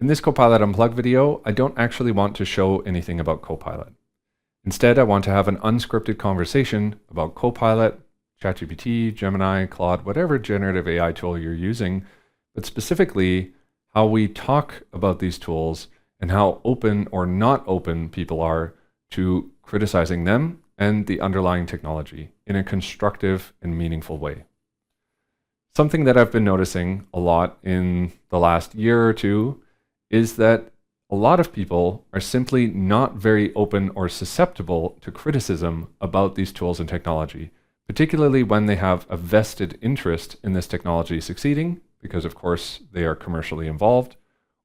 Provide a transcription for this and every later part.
In this Copilot Unplugged video, I don't actually want to show anything about Copilot. Instead, I want to have an unscripted conversation about Copilot, ChatGPT, Gemini, Claude, whatever generative AI tool you're using, but specifically how we talk about these tools and how open or not open people are to criticizing them and the underlying technology in a constructive and meaningful way. Something that I've been noticing a lot in the last year or two is that a lot of people are simply not very open or susceptible to criticism about these tools and technology, particularly when they have a vested interest in this technology succeeding, because of course they are commercially involved,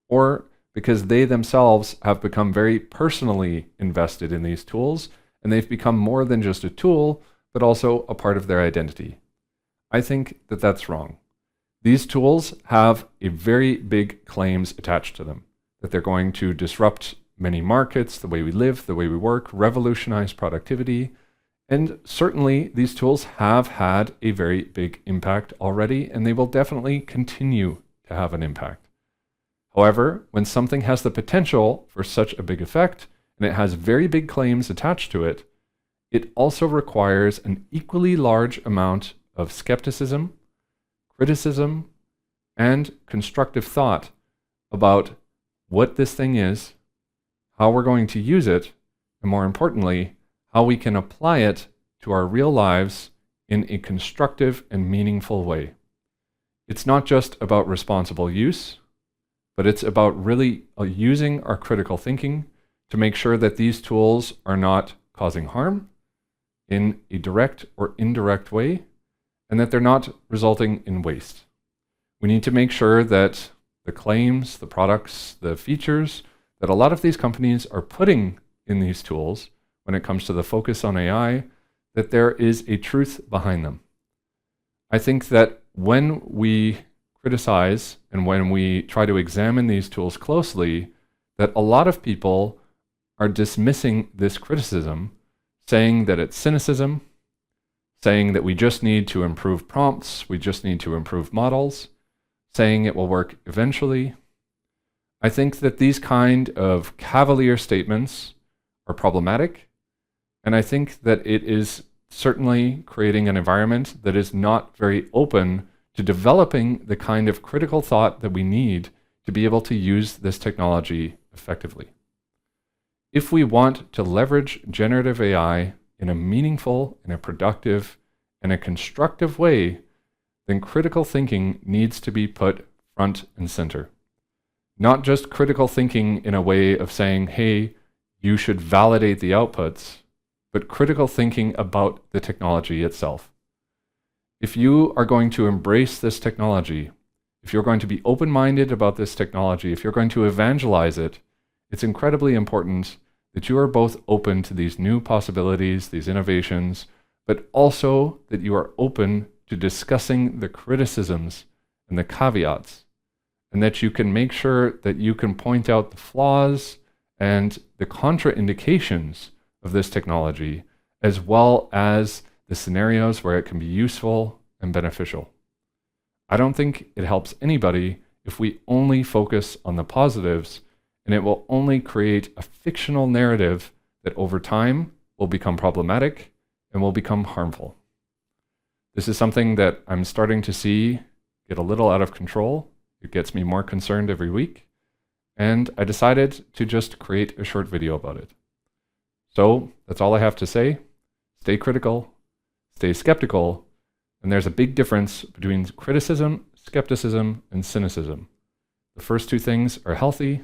or because they themselves have become very personally invested in these tools, and they've become more than just a tool, but also a part of their identity. I think that that's wrong. These tools have a very big claims attached to them, that they're going to disrupt many markets, the way we live, the way we work, revolutionize productivity. And certainly these tools have had a very big impact already, and they will definitely continue to have an impact. However, when something has the potential for such a big effect, and it has very big claims attached to it, it also requires an equally large amount of skepticism, criticism, and constructive thought about what this thing is, how we're going to use it, and more importantly, how we can apply it to our real lives in a constructive and meaningful way. It's not just about responsible use, but it's about really using our critical thinking to make sure that these tools are not causing harm in a direct or indirect way, and that they're not resulting in waste. We need to make sure that the claims, the products, the features that a lot of these companies are putting in these tools when it comes to the focus on AI, that there is a truth behind them. I think that when we criticize and when we try to examine these tools closely, that a lot of people are dismissing this criticism, saying that it's cynicism, saying that we just need to improve prompts, we just need to improve models, saying it will work eventually. I think that these kind of cavalier statements are problematic, and I think that it is certainly creating an environment that is not very open to developing the kind of critical thought that we need to be able to use this technology effectively. If we want to leverage generative AI in a meaningful, in a productive, and a constructive way, then critical thinking needs to be put front and center. Not just critical thinking in a way of saying, hey, you should validate the outputs, but critical thinking about the technology itself. If you are going to embrace this technology, if you're going to be open-minded about this technology, if you're going to evangelize it, it's incredibly important that you are both open to these new possibilities, these innovations, but also that you are open to discussing the criticisms and the caveats, and that you can make sure that you can point out the flaws and the contraindications of this technology, as well as the scenarios where it can be useful and beneficial. I don't think it helps anybody if we only focus on the positives, and it will only create a fictional narrative that over time will become problematic and will become harmful. This is something that I'm starting to see get a little out of control. It gets me more concerned every week, and I decided to just create a short video about it. So that's all I have to say. Stay critical, stay skeptical, and there's a big difference between criticism, skepticism, and cynicism. The first two things are healthy,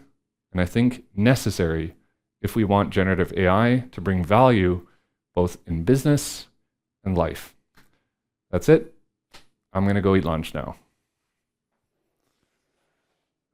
and I think necessary if we want generative AI to bring value both in business and life. That's it. I'm going to go eat lunch now.